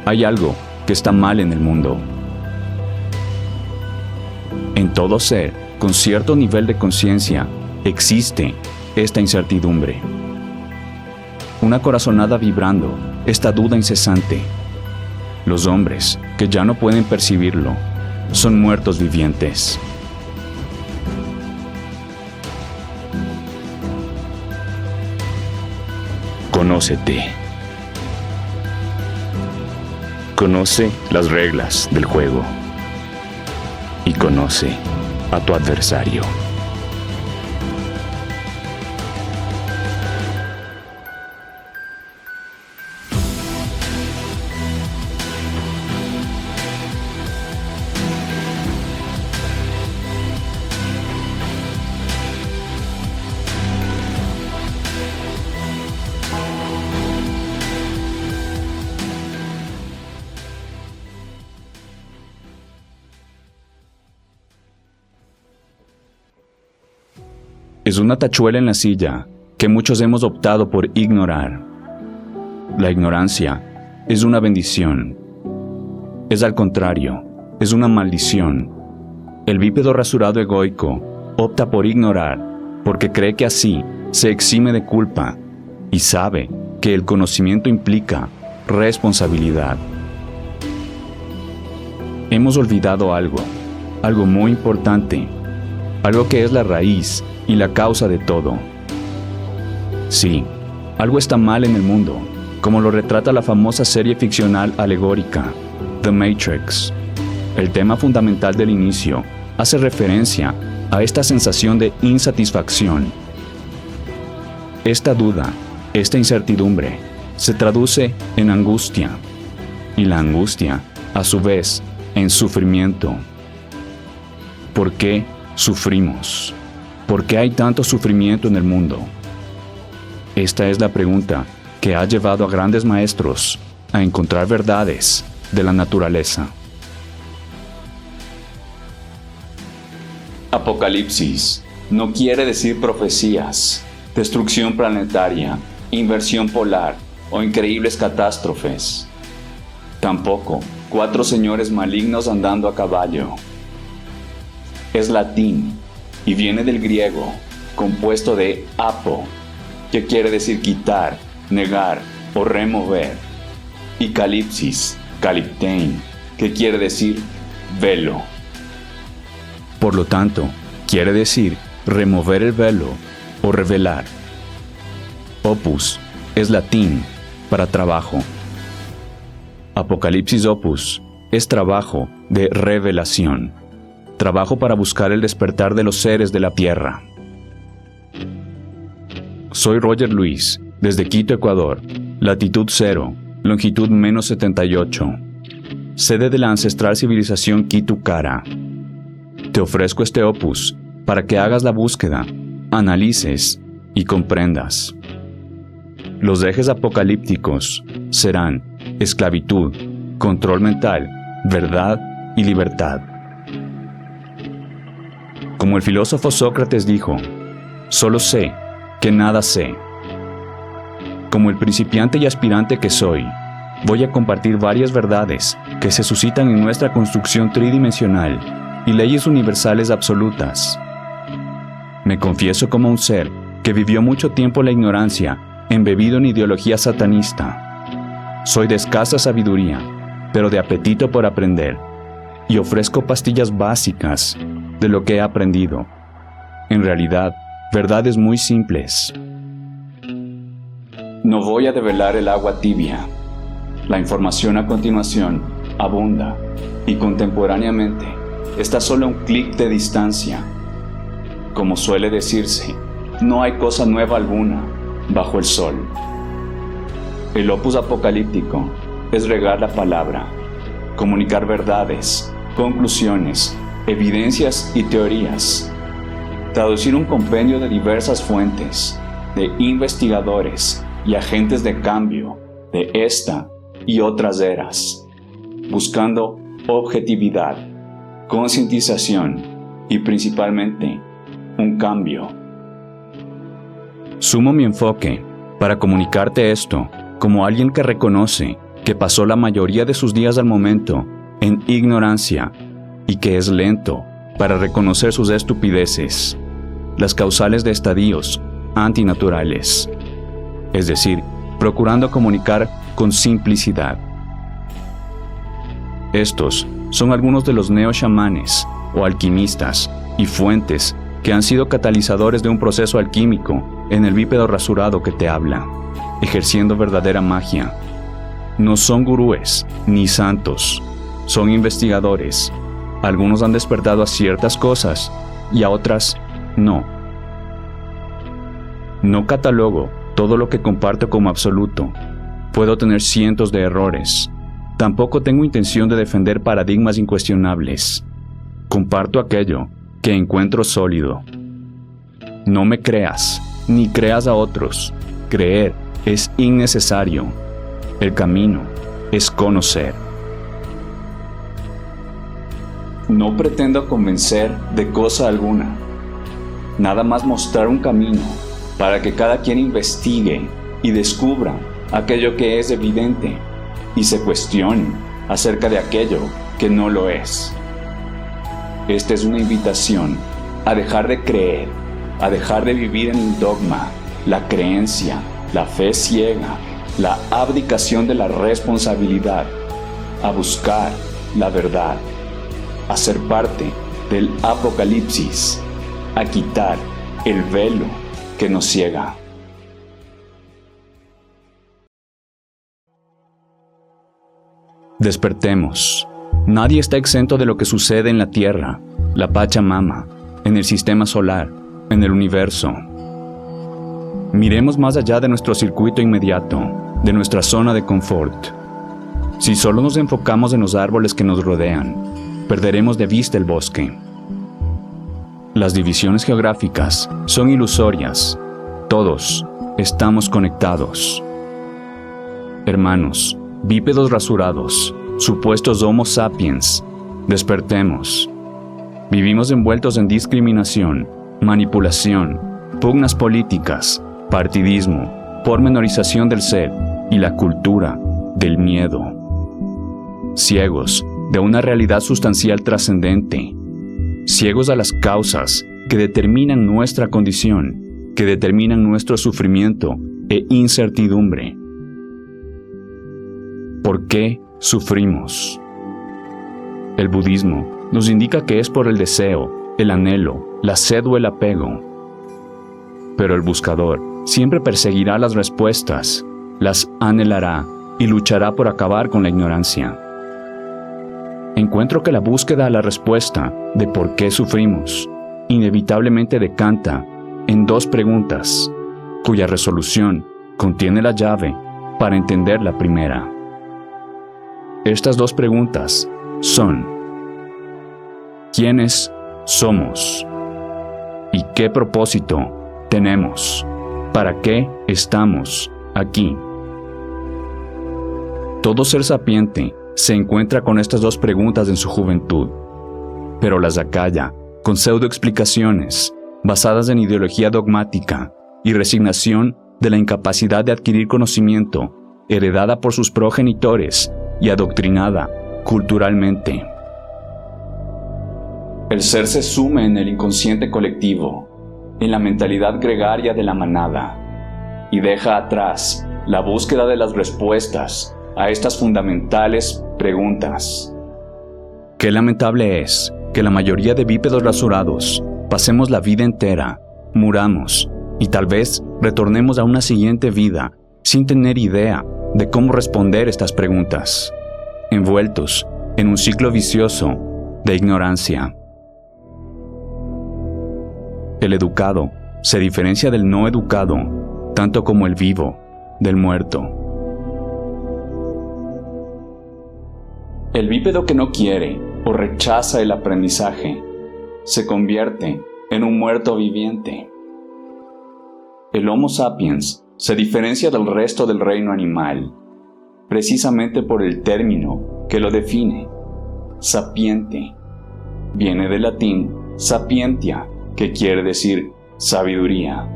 Hay algo que está mal en el mundo. En todo ser, con cierto nivel de conciencia, existe esta incertidumbre. Una corazonada vibrando, esta duda incesante. Los hombres, que ya no pueden percibirlo, son muertos vivientes. Conócete. Conoce las reglas del juego. Y conoce a tu adversario. Es una tachuela en la silla que muchos hemos optado por ignorar. La ignorancia es una bendición. Es al contrario, es una maldición. El bípedo rasurado egoico opta por ignorar porque cree que así se exime de culpa y sabe que el conocimiento implica responsabilidad. Hemos olvidado algo muy importante, algo que es la raíz y la causa de todo. Sí, algo está mal en el mundo, como lo retrata la famosa serie ficcional alegórica, The Matrix. El tema fundamental del inicio hace referencia a esta sensación de insatisfacción. Esta duda, esta incertidumbre, se traduce en angustia, y la angustia, a su vez, en sufrimiento. ¿Por qué sufrimos? ¿Por qué hay tanto sufrimiento en el mundo? Esta es la pregunta que ha llevado a grandes maestros a encontrar verdades de la naturaleza. Apocalipsis no quiere decir profecías, destrucción planetaria, inversión polar o increíbles catástrofes. Tampoco 4 señores malignos andando a caballo. Es latín y viene del griego, compuesto de apo, que quiere decir quitar, negar o remover, y calipsis, kaliptein, que quiere decir velo. Por lo tanto, quiere decir remover el velo o revelar. Opus es latín para trabajo. Apocalipsis opus es trabajo de revelación. Trabajo para buscar el despertar de los seres de la Tierra. Soy Roger Luis, desde Quito, Ecuador, latitud 0, longitud -78, sede de la ancestral civilización Quitu-Cara. Te ofrezco este opus para que hagas la búsqueda, analices y comprendas. Los ejes apocalípticos serán esclavitud, control mental, verdad y libertad. Como el filósofo Sócrates dijo, solo sé que nada sé. Como el principiante y aspirante que soy, voy a compartir varias verdades que se suscitan en nuestra construcción tridimensional y leyes universales absolutas. Me confieso como un ser que vivió mucho tiempo la ignorancia, embebido en ideología satanista. Soy de escasa sabiduría, pero de apetito por aprender, y ofrezco pastillas básicas de lo que he aprendido. En realidad, verdades muy simples. No voy a develar el agua tibia. La información a continuación abunda y contemporáneamente está solo a un clic de distancia. Como suele decirse, no hay cosa nueva alguna bajo el sol. El opus apocalíptico es regar la palabra, comunicar verdades, conclusiones, evidencias y teorías, traducir un compendio de diversas fuentes, de investigadores y agentes de cambio de esta y otras eras, buscando objetividad, concientización y principalmente un cambio. Sumo mi enfoque para comunicarte esto como alguien que reconoce que pasó la mayoría de sus días al momento en ignorancia y que es lento para reconocer sus estupideces, las causales de estadios antinaturales, es decir, procurando comunicar con simplicidad. Estos son algunos de los neo-chamanes o alquimistas y fuentes que han sido catalizadores de un proceso alquímico en el bípedo rasurado que te habla, ejerciendo verdadera magia. No son gurúes ni santos, son investigadores. Algunos han despertado a ciertas cosas y a otras no. No catalogo todo lo que comparto como absoluto. Puedo tener cientos de errores. Tampoco tengo intención de defender paradigmas incuestionables. Comparto aquello que encuentro sólido. No me creas, ni creas a otros. Creer es innecesario. El camino es conocer. No pretendo convencer de cosa alguna. Nada más mostrar un camino para que cada quien investigue y descubra aquello que es evidente y se cuestione acerca de aquello que no lo es. Esta es una invitación a dejar de creer, a dejar de vivir en el dogma, la creencia, la fe ciega, la abdicación de la responsabilidad, a buscar la verdad, a ser parte del apocalipsis, a quitar el velo que nos ciega. Despertemos. Nadie está exento de lo que sucede en la Tierra, la Pachamama, en el sistema solar, en el universo. Miremos más allá de nuestro circuito inmediato, de nuestra zona de confort. Si solo nos enfocamos en los árboles que nos rodean, perderemos de vista el bosque. Las divisiones geográficas son ilusorias. Todos estamos conectados. Hermanos, bípedos rasurados, supuestos Homo sapiens, despertemos. Vivimos envueltos en discriminación, manipulación, pugnas políticas, partidismo, pormenorización del ser y la cultura del miedo. Ciegos de una realidad sustancial trascendente. Ciegos a las causas que determinan nuestra condición, que determinan nuestro sufrimiento e incertidumbre. ¿Por qué sufrimos? El budismo nos indica que es por el deseo, el anhelo, la sed o el apego. Pero el buscador siempre perseguirá las respuestas, las anhelará y luchará por acabar con la ignorancia. Encuentro que la búsqueda a la respuesta de por qué sufrimos inevitablemente decanta en dos preguntas, cuya resolución contiene la llave para entender la primera. Estas dos preguntas son: ¿quiénes somos? ¿Y qué propósito tenemos? ¿Para qué estamos aquí? Todo ser sapiente se encuentra con estas dos preguntas en su juventud, pero las acalla con pseudoexplicaciones basadas en ideología dogmática y resignación de la incapacidad de adquirir conocimiento heredada por sus progenitores y adoctrinada culturalmente. El ser se sume en el inconsciente colectivo, en la mentalidad gregaria de la manada, y deja atrás la búsqueda de las respuestas a estas fundamentales preguntas. Qué lamentable es que la mayoría de bípedos rasurados pasemos la vida entera, muramos y tal vez retornemos a una siguiente vida sin tener idea de cómo responder estas preguntas, envueltos en un ciclo vicioso de ignorancia. El educado se diferencia del no educado, tanto como el vivo del muerto. El bípedo que no quiere o rechaza el aprendizaje se convierte en un muerto viviente. El Homo sapiens se diferencia del resto del reino animal, precisamente por el término que lo define, sapiente. Viene del latín sapientia, que quiere decir sabiduría.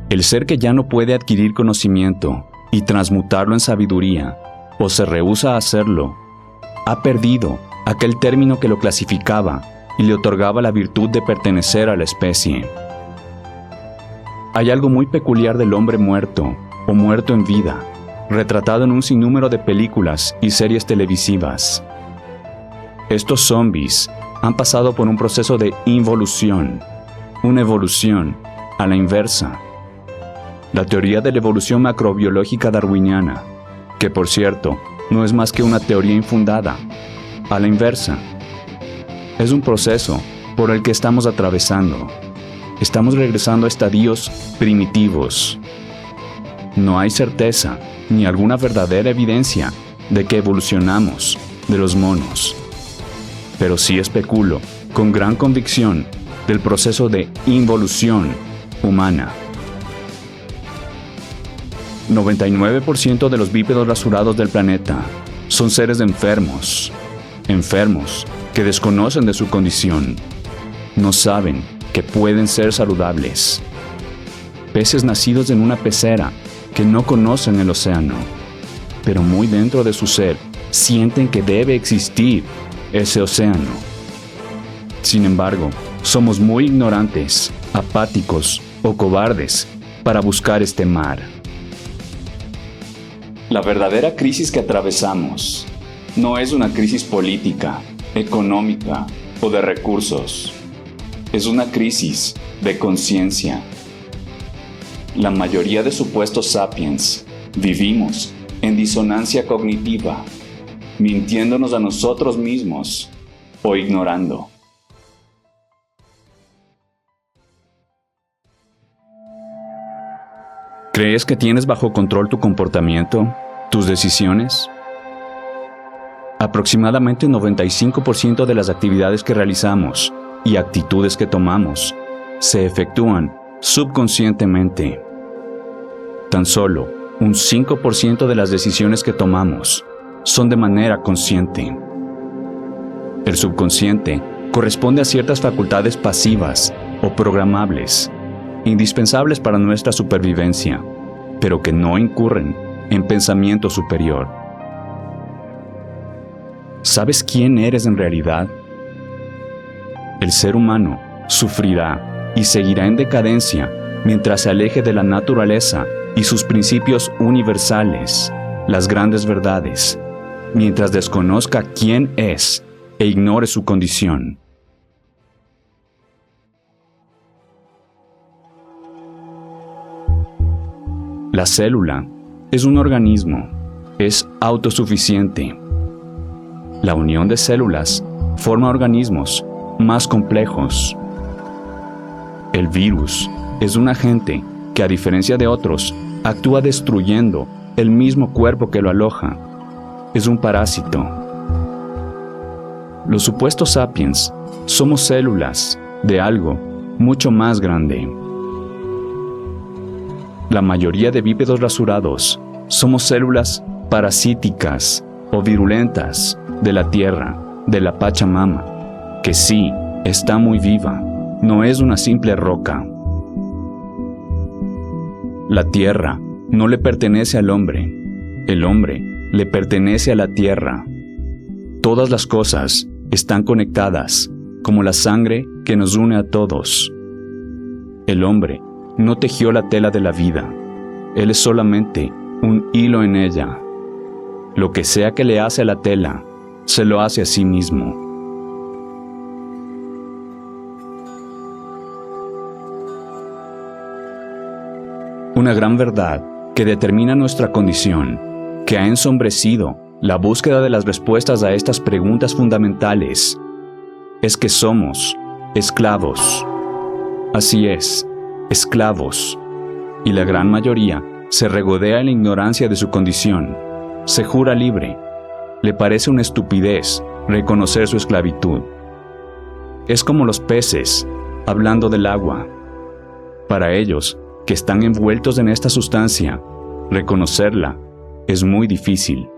El ser que ya no puede adquirir conocimiento y transmutarlo en sabiduría o se rehúsa a hacerlo, ha perdido aquel término que lo clasificaba y le otorgaba la virtud de pertenecer a la especie. Hay algo muy peculiar del hombre muerto o muerto en vida, retratado en un sinnúmero de películas y series televisivas. Estos zombies han pasado por un proceso de involución, una evolución a la inversa. La teoría de la evolución macrobiológica darwiniana, que por cierto, no es más que una teoría infundada, a la inversa. Es un proceso por el que estamos atravesando. Estamos regresando a estadios primitivos. No hay certeza ni alguna verdadera evidencia de que evolucionamos de los monos. Pero sí especulo con gran convicción del proceso de involución humana. 99% de los bípedos rasurados del planeta son seres enfermos que desconocen de su condición. No saben que pueden ser saludables. Peces nacidos en una pecera que no conocen el océano, pero muy dentro de su ser sienten que debe existir ese océano. Sin embargo, somos muy ignorantes, apáticos o cobardes para buscar este mar. La verdadera crisis que atravesamos no es una crisis política, económica o de recursos. Es una crisis de conciencia. La mayoría de supuestos sapiens vivimos en disonancia cognitiva, mintiéndonos a nosotros mismos o ignorando. ¿Crees que tienes bajo control tu comportamiento, tus decisiones? Aproximadamente 95% de las actividades que realizamos y actitudes que tomamos se efectúan subconscientemente. Tan solo un 5% de las decisiones que tomamos son de manera consciente. El subconsciente corresponde a ciertas facultades pasivas o programables, indispensables para nuestra supervivencia, pero que no incurren en pensamiento superior. ¿Sabes quién eres en realidad? El ser humano sufrirá y seguirá en decadencia mientras se aleje de la naturaleza y sus principios universales, las grandes verdades, mientras desconozca quién es e ignore su condición. La célula es un organismo, es autosuficiente. La unión de células forma organismos más complejos. El virus es un agente que, a diferencia de otros, actúa destruyendo el mismo cuerpo que lo aloja. Es un parásito. Los supuestos sapiens somos células de algo mucho más grande. La mayoría de bípedos rasurados somos células parasíticas o virulentas de la tierra, de la Pachamama, que sí, está muy viva, no es una simple roca. La tierra no le pertenece al hombre, el hombre le pertenece a la tierra. Todas las cosas están conectadas, como la sangre que nos une a todos. El hombre no tejió la tela de la vida, él es solamente un hilo en ella. Lo que sea que le hace a la tela, se lo hace a sí mismo. Una gran verdad que determina nuestra condición, que ha ensombrecido la búsqueda de las respuestas a estas preguntas fundamentales, es que somos esclavos. Así es, esclavos. Y la gran mayoría se regodea en la ignorancia de su condición, se jura libre. Le parece una estupidez reconocer su esclavitud. Es como los peces, hablando del agua. Para ellos, que están envueltos en esta sustancia, reconocerla es muy difícil.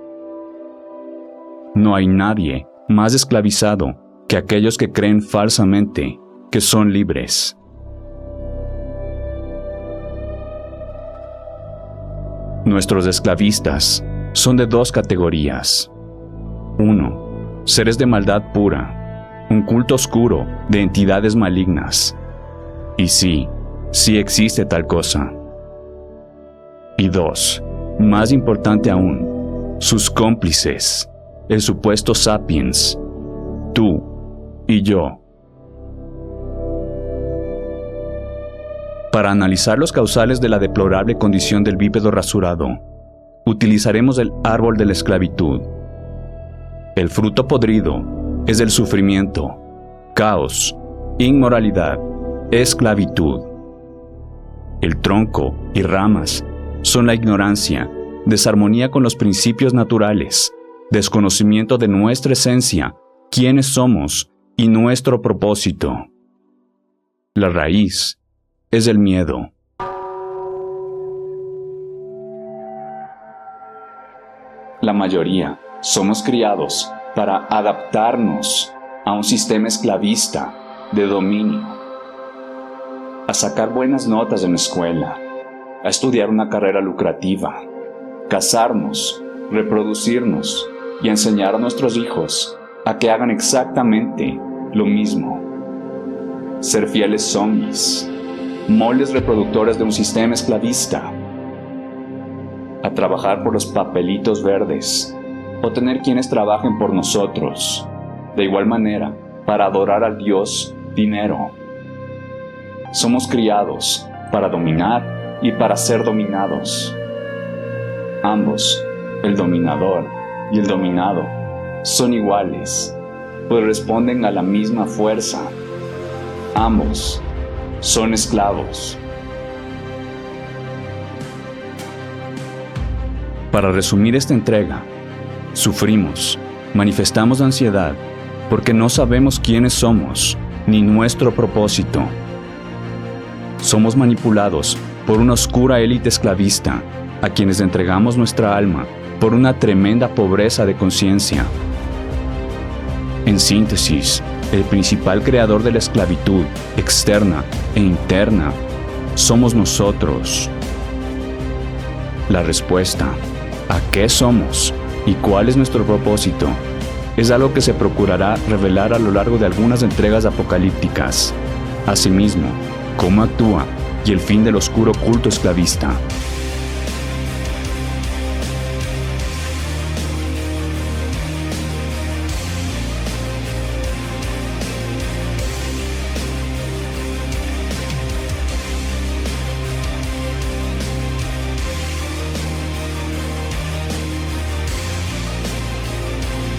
No hay nadie más esclavizado que aquellos que creen falsamente que son libres. Nuestros esclavistas son de dos categorías. 1. Seres de maldad pura, un culto oscuro de entidades malignas. Y sí existe tal cosa. Y 2, más importante aún, sus cómplices, el supuesto sapiens, tú y yo. Para analizar los causales de la deplorable condición del bípedo rasurado, utilizaremos el árbol de la esclavitud. El fruto podrido es el sufrimiento, caos, inmoralidad, esclavitud. El tronco y ramas son la ignorancia, desarmonía con los principios naturales, desconocimiento de nuestra esencia, quiénes somos y nuestro propósito. La raíz es el miedo. La mayoría somos criados para adaptarnos a un sistema esclavista de dominio, a sacar buenas notas en la escuela, a estudiar una carrera lucrativa, casarnos, reproducirnos y enseñar a nuestros hijos a que hagan exactamente lo mismo. Ser fieles zombies, moles reproductores de un sistema esclavista, a trabajar por los papelitos verdes o tener quienes trabajen por nosotros, de igual manera para adorar al Dios dinero. Somos criados para dominar y para ser dominados. Ambos, el dominador y el dominado, son iguales, pues responden a la misma fuerza. Ambos son esclavos. Para resumir esta entrega, sufrimos, manifestamos ansiedad, porque no sabemos quiénes somos, ni nuestro propósito. Somos manipulados por una oscura élite esclavista, a quienes entregamos nuestra alma por una tremenda pobreza de conciencia. En síntesis, el principal creador de la esclavitud, externa e interna, somos nosotros. La respuesta a qué somos y cuál es nuestro propósito es algo que se procurará revelar a lo largo de algunas entregas apocalípticas. Asimismo, cómo actúa y el fin del oscuro culto esclavista.